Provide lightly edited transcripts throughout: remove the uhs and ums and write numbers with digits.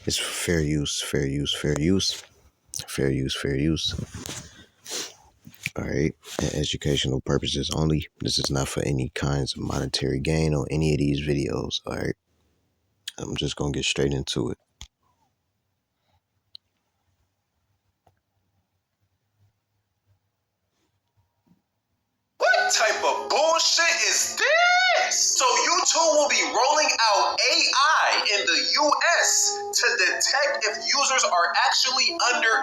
It's fair use, fair use, fair use, fair use, fair use. All right, and educational purposes only. This is not for any kinds of monetary gain on any of these videos. All right, I'm just gonna get straight into it. What type of bullshit is this? So YouTube will be rolling out AI in the US to detect if users are actually under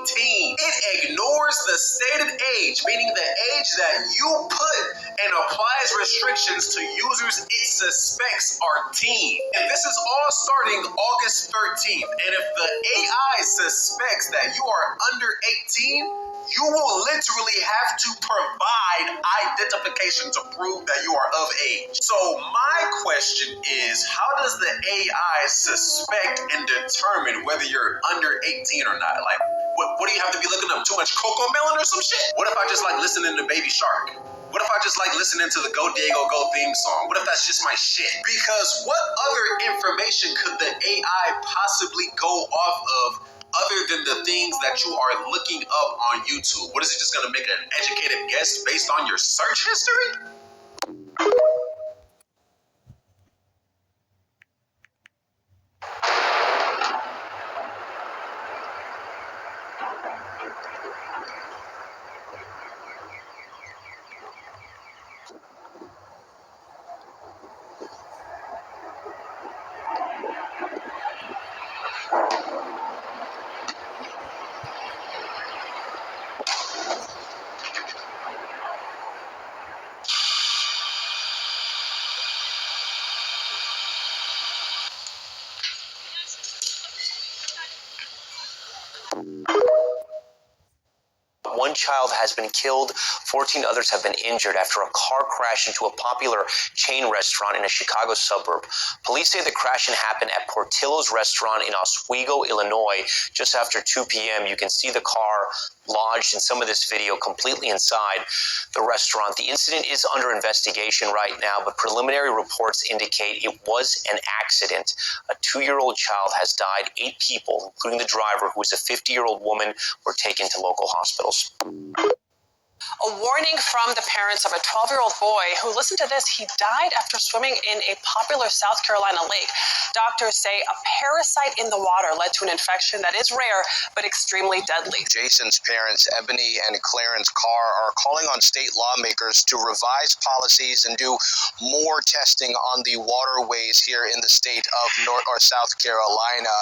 18. It ignores the stated age, meaning the age that you put, and applies restrictions to users it suspects are teen. And this is all starting August 13th. And if the AI suspects that you are under 18, you will literally have to provide identification to prove that you are of age. So my question is, how does the AI suspect and determine whether you're under 18 or not? Like, what do you have to be looking up? Too much Coco Melon or some shit? What if I just like listening to Baby Shark? What if I just like listening to the Go Diego Go theme song? What if that's just my shit? Because what other information could the AI possibly go off of other than the things that you are looking up on YouTube? What is it just going to make an educated guess based on your search history? One child has been killed, 14 others have been injured after a car crashed into a popular chain restaurant in a Chicago suburb. Police say the crashing happened at Portillo's restaurant in Oswego, Illinois, just after 2 p.m. You can see the car lodged in some of this video completely inside the restaurant. The incident is under investigation right now, but preliminary reports indicate it was an accident. A 2-year-old child has died. 8 people, including the driver, who is a 50-year-old woman, were taken to local hospitals. A warning from the parents of a 12-year-old boy who, listen to this, he died after swimming in a popular South Carolina lake. Doctors say a parasite in the water led to an infection that is rare but extremely deadly. Jason's parents, Ebony and Clarence Carr, are calling on state lawmakers to revise policies and do more testing on the waterways here in the state of North or South Carolina.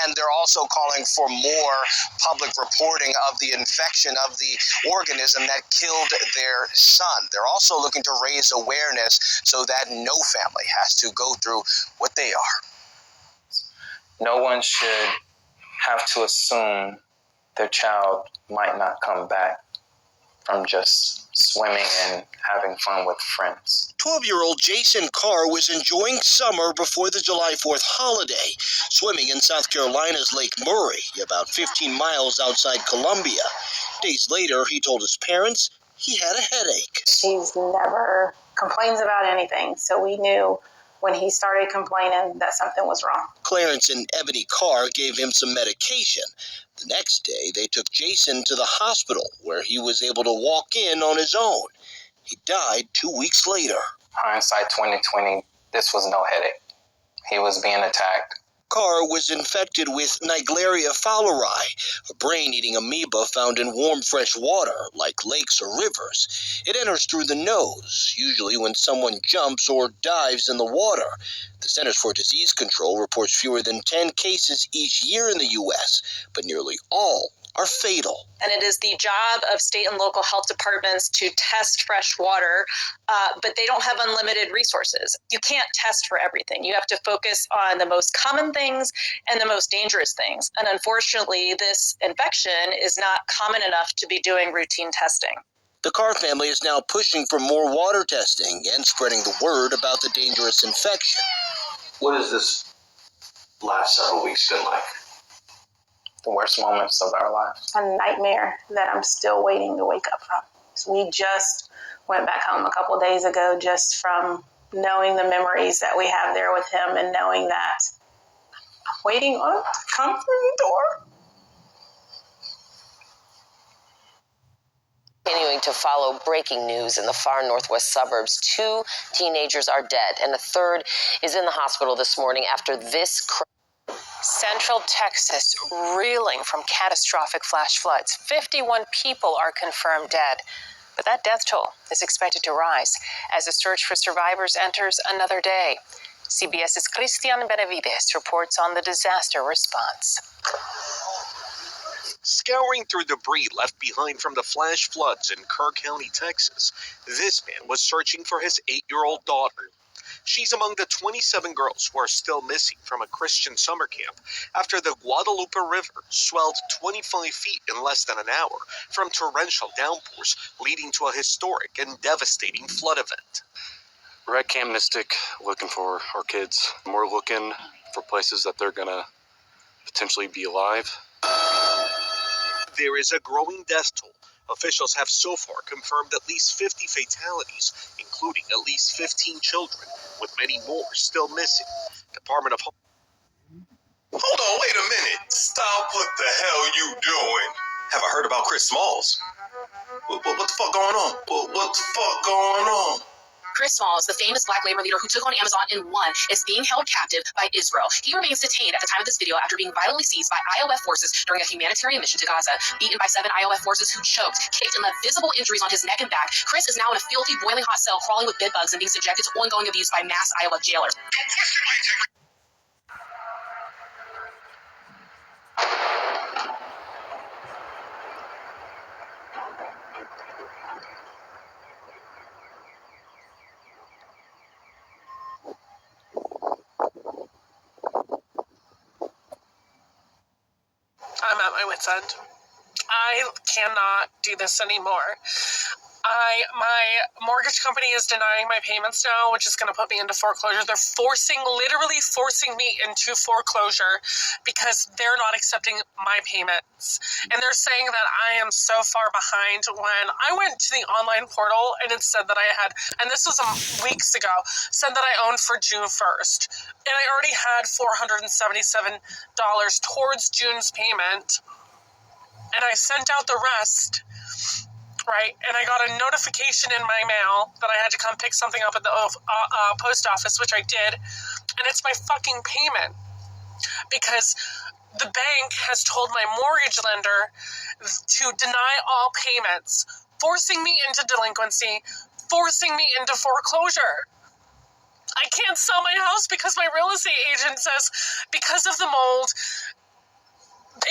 And they're also calling for more public reporting of the infection of the organism that killed their son. They're also looking to raise awareness so that no family has to go through what they are. No one should have to assume their child might not come back from just swimming and having fun with friends. 12-year-old Jason Carr was enjoying summer before the July 4th holiday, swimming in South Carolina's Lake Murray, about 15 miles outside Columbia. Days later, he told his parents he had a headache. He's never complains about anything, so we knew when he started complaining that something was wrong. Clarence and Ebony Carr gave him some medication. The next day, they took Jason to the hospital, where he was able to walk in on his own. He died 2 weeks later. Hindsight 2020, this was no headache. He was being attacked. Carr was infected with Naegleria fowleri, a brain-eating amoeba found in warm, fresh water, like lakes or rivers. It enters through the nose, usually when someone jumps or dives in the water. The Centers for Disease Control reports fewer than 10 cases each year in the U.S., but nearly all are fatal. And it is the job of state and local health departments to test fresh water, but they don't have unlimited resources. You can't test for everything. You have to focus on the most common things and the most dangerous things. And unfortunately, this infection is not common enough to be doing routine testing. The Carr family is now pushing for more water testing and spreading the word about the dangerous infection. What has this last several weeks been like? The worst moments of our lives. A nightmare that I'm still waiting to wake up from. So we just went back home a couple days ago just from knowing the memories that we have there with him and knowing that waiting on to come through the door. Continuing to follow breaking news in the far northwest suburbs. 2 teenagers are dead, and a third is in the hospital this morning after this Central Texas reeling from catastrophic flash floods. 51 people are confirmed dead. But that death toll is expected to rise as the search for survivors enters another day. CBS's Cristian Benavides reports on the disaster response. Scouring through debris left behind from the flash floods in Kerr County, Texas, this man was searching for his 8-year-old daughter. She's among the 27 girls who are still missing from a Christian summer camp after the Guadalupe River swelled 25 feet in less than an hour from torrential downpours, leading to a historic and devastating flood event. We're at Camp Mystic looking for our kids. We're looking for places that they're going to potentially be alive. There is a growing death toll. Officials have so far confirmed at least 50 fatalities, including at least 15 children, with many more still missing. Department of Home. Hold on, wait a minute. Stop, what the hell you doing? Have I heard about Chris Smalls? What the fuck going on? What the fuck going on? Chris Smalls, the famous black labor leader who took on Amazon and won, is being held captive by Israel. He remains detained at the time of this video after being violently seized by IOF forces during a humanitarian mission to Gaza. Beaten by 7 IOF forces who choked, kicked, and left visible injuries on his neck and back, Chris is now in a filthy, boiling hot cell crawling with bed bugs and being subjected to ongoing abuse by mass IOF jailers. I'm at my wit's end. I cannot do this anymore. My mortgage company is denying my payments now, which is going to put me into foreclosure. They're literally forcing me into foreclosure because they're not accepting my payments. And they're saying that I am so far behind when I went to the online portal and it said that I had, and this was weeks ago, said that I owned for June 1st. And I already had $477 towards June's payment. And I sent out the rest, right? And I got a notification in my mail that I had to come pick something up at the post office, which I did. And it's my fucking payment. Because the bank has told my mortgage lender to deny all payments, forcing me into delinquency, forcing me into foreclosure. I can't sell my house because my real estate agent says because of the mold,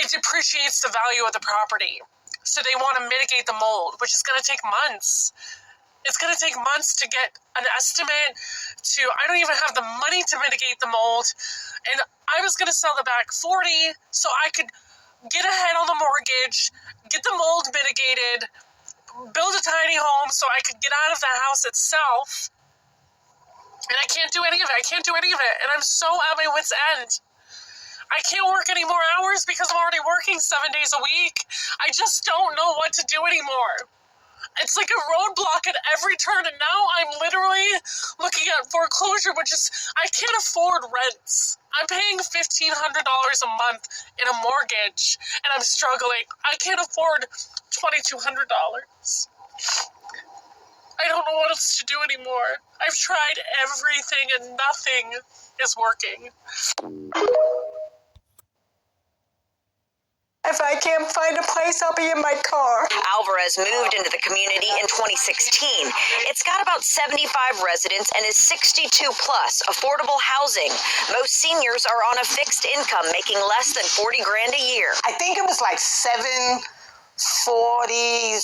it depreciates the value of the property. So they want to mitigate the mold, which is going to take months. It's going to take months to get an estimate I don't even have the money to mitigate the mold. And I was going to sell the back 40 so I could get ahead on the mortgage, get the mold mitigated, build a tiny home so I could get out of the house itself. And I can't do any of it. And I'm so at my wit's end. I can't work any more hours because I'm already working 7 days a week. I just don't know what to do anymore. It's like a roadblock at every turn, and now I'm literally looking at foreclosure, which is, I can't afford rents. I'm paying $1,500 a month in a mortgage, and I'm struggling. I can't afford $2,200. I don't know what else to do anymore. I've tried everything, and nothing is working. If I can't find a place, I'll be in my car. Alvarez moved into the community in 2016. It's got about 75 residents and is 62 plus, affordable housing. Most seniors are on a fixed income, making less than $40,000 a year. I think it was like $740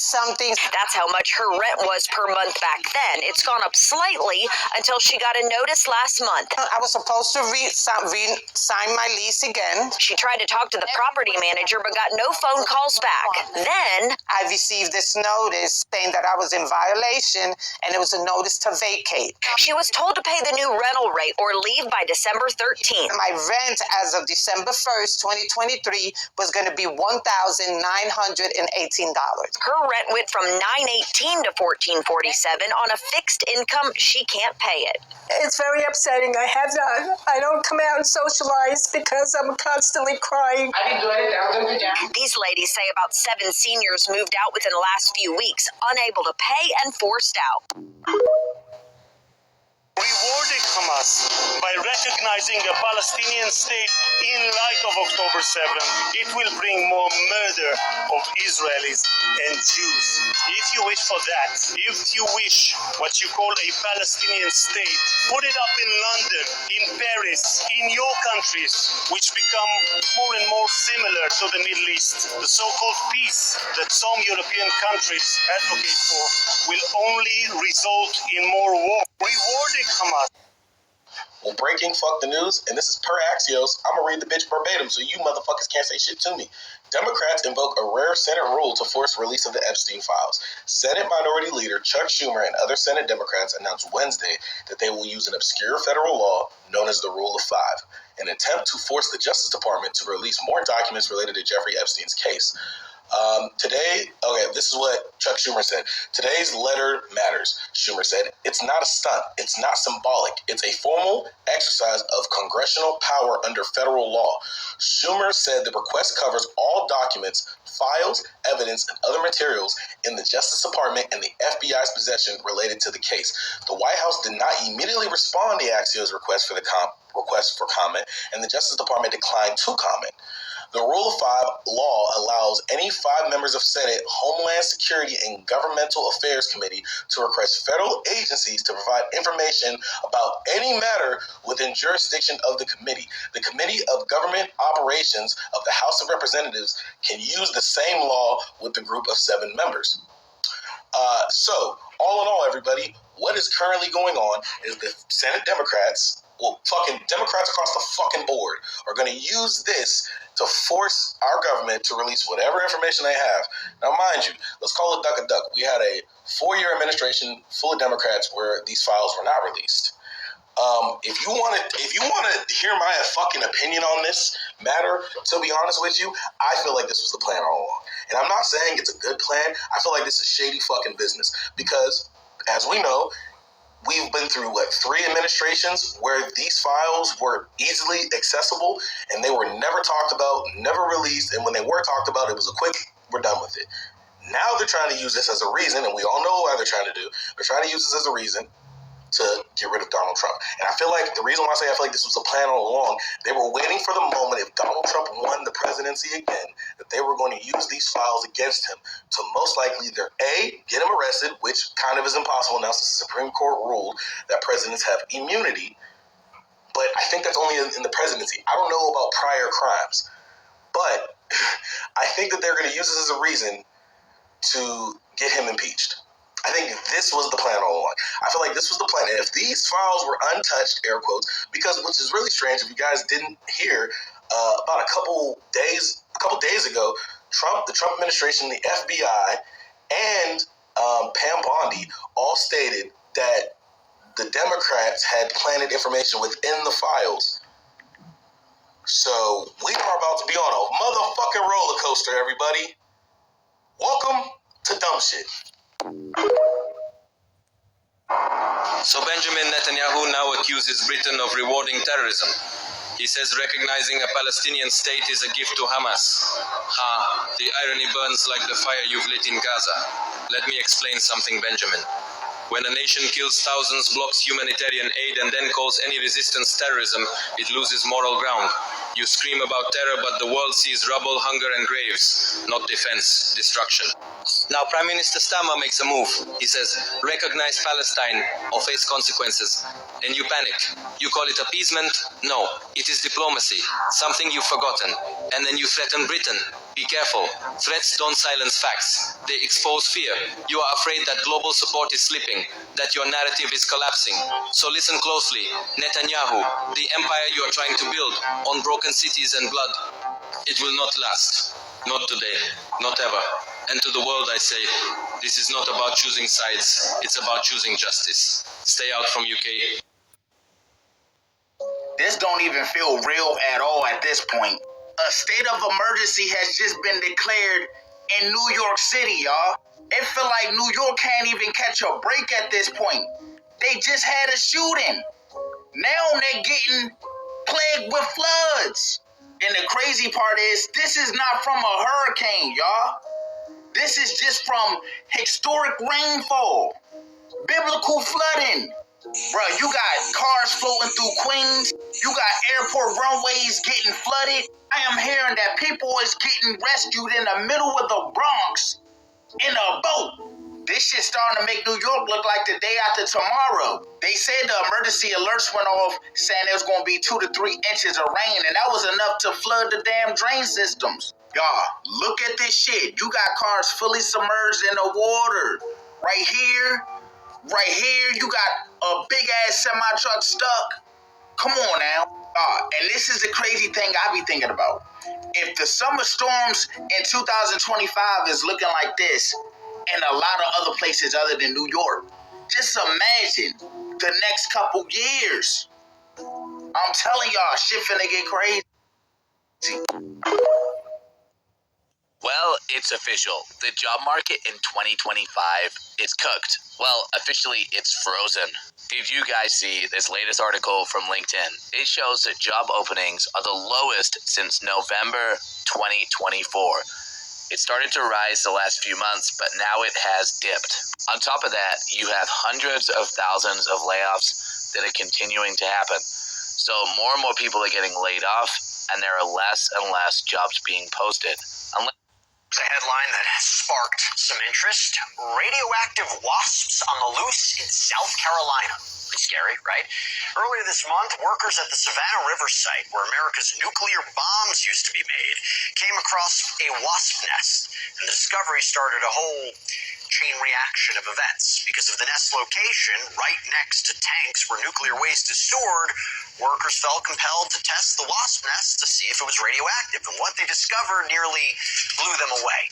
something. That's how much her rent was per month back then. It's gone up slightly until she got a notice last month. I was supposed to sign my lease again. She tried to talk to the property manager but got no phone calls back. Then I received this notice saying that I was in violation, and it was a notice to vacate. She was told to pay the new rental rate or leave by December 13th. My rent as of December 1st, 2023 was going to be $1,900. $1,018. Her rent went from $918 to $1,447 on a fixed income. She can't pay it. It's very upsetting. I don't come out and socialize because I'm constantly crying. These ladies say about 7 seniors moved out within the last few weeks, unable to pay and forced out. Rewarding Hamas by recognizing a Palestinian state in light of October 7th, it will bring more murder of Israelis and Jews. If you wish for that, if you wish what you call a Palestinian state, put it up in London, in Paris, in your countries, which become more and more similar to the Middle East. The so-called peace that some European countries advocate for will only result in more war. Rewarding Hamas. Well, breaking fuck the news, and this is per Axios. I'm gonna read the bitch verbatim so you motherfuckers can't say shit to me. Democrats invoke a rare Senate rule to force release of the Epstein files. Senate Minority Leader Chuck Schumer and other Senate Democrats announced Wednesday that they will use an obscure federal law known as the Rule of Five, an attempt to force the Justice Department to release more documents related to Jeffrey Epstein's case. This is what Chuck Schumer said. Today's letter matters, Schumer said. It's not a stunt. It's not symbolic. It's a formal exercise of congressional power under federal law. Schumer said the request covers all documents, files, evidence, and other materials in the Justice Department and the FBI's possession related to the case. The White House did not immediately respond to Axios' request for comment, and the Justice Department declined to comment. The Rule of Five law allows any 5 members of Senate, Homeland Security, and Governmental Affairs Committee to request federal agencies to provide information about any matter within jurisdiction of the committee. The Committee of Government Operations of the House of Representatives can use the same law with the group of 7 members. So, all in all, everybody, what is currently going on is the Senate Democrats, fucking Democrats across the fucking board, are going to use this to force our government to release whatever information they have. Now, mind you, let's call it duck a duck. We had a 4-year administration full of Democrats where these files were not released. If you want to hear my fucking opinion on this matter, to be honest with you, I feel like this was the plan all along. And I'm not saying it's a good plan. I feel like this is shady fucking business because, as we know, we've been through, 3 administrations where these files were easily accessible and they were never talked about, never released, and when they were talked about, it was a quick, we're done with it. Now they're trying to use this as a reason, and we all know what they're trying to do. They're trying to use this as a reason to get rid of Donald Trump. And I feel like the reason why I feel like this was a plan all along, they were waiting for the moment if Donald Trump won the presidency again, that they were going to use these files against him to most likely either A, get him arrested, which kind of is impossible now since the Supreme Court ruled that presidents have immunity, but I think that's only in the presidency. I don't know about prior crimes, but I think that they're going to use this as a reason to get him impeached. I think this was the plan all along. I feel like this was the plan. And if these files were untouched, air quotes, because which is really strange, if you guys didn't hear, about a couple days ago, the Trump administration, the FBI, and Pam Bondi all stated that the Democrats had planted information within the files. So we are about to be on a motherfucking roller coaster, everybody. Welcome to dumb shit. So Benjamin Netanyahu now accuses Britain of rewarding terrorism. He says recognizing a Palestinian state is a gift to Hamas. The irony burns like the fire you've lit in Gaza. Let me explain something, Benjamin. When a nation kills thousands, blocks humanitarian aid, and then calls any resistance terrorism, it loses moral ground. You scream about terror, but the world sees rubble, hunger, and graves, not defense, destruction. Now, Prime Minister Starmer makes a move. He says, recognize Palestine or face consequences. And you panic. You call it appeasement? No, it is diplomacy, something you've forgotten. And then you threaten Britain. Be careful. Threats don't silence facts. They expose fear. You are afraid that global support is slipping, that your narrative is collapsing. So listen closely. Netanyahu, the empire you are trying to build on broken cities and blood, it will not last. Not today. Not ever. And to the world I say, this is not about choosing sides. It's about choosing justice. Stay out from UK. This don't even feel real at all at this point. A state of emergency has just been declared in New York City, y'all. It feel like New York can't even catch a break at this point. They just had a shooting. Now they're getting plagued with floods. And the crazy part is, this is not from a hurricane, y'all. This is just from historic rainfall, biblical flooding. Bro, you got cars floating through Queens. You got airport runways getting flooded. I am hearing that people is getting rescued in the middle of the Bronx in a boat. This shit's starting to make New York look like the day after tomorrow. They said the emergency alerts went off saying there was going to be 2 to 3 inches of rain, and that was enough to flood the damn drain systems. Y'all, look at this shit. You got cars fully submerged in the water. Right here, you got a big-ass semi-truck stuck. Come on now. And this is the crazy thing I be thinking about. If the summer storms in 2025 is looking like this, and a lot of other places other than New York, just imagine the next couple years. I'm telling y'all, shit finna get crazy. Well, it's official. The job market in 2025 is cooked. Well, officially, it's frozen. Did you guys see this latest article from LinkedIn? It shows that job openings are the lowest since November 2024. It started to rise the last few months, but now it has dipped. On top of that, you have hundreds of thousands of layoffs that are continuing to happen. So more and more people are getting laid off, and there are less and less jobs being posted. A headline that has sparked some interest. Radioactive wasps on the loose in South Carolina. Pretty scary, right? Earlier this month, workers at the Savannah River site, where America's nuclear bombs used to be made, came across a wasp nest. And the discovery started a whole chain reaction of events. Because of the nest location, right next to tanks where nuclear waste is stored, workers felt compelled to test the wasp nest to see if it was radioactive. And what they discovered nearly blew them away.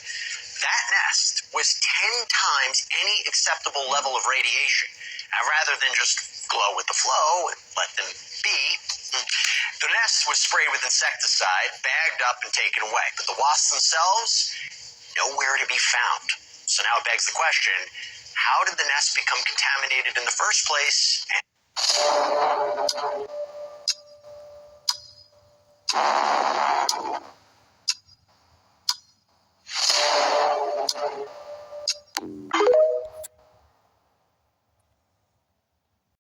That nest was 10 times any acceptable level of radiation. And rather than just glow with the flow and let them be, the nest was sprayed with insecticide, bagged up, and taken away. But the wasps themselves, nowhere to be found. So now it begs the question, how did the nest become contaminated in the first place?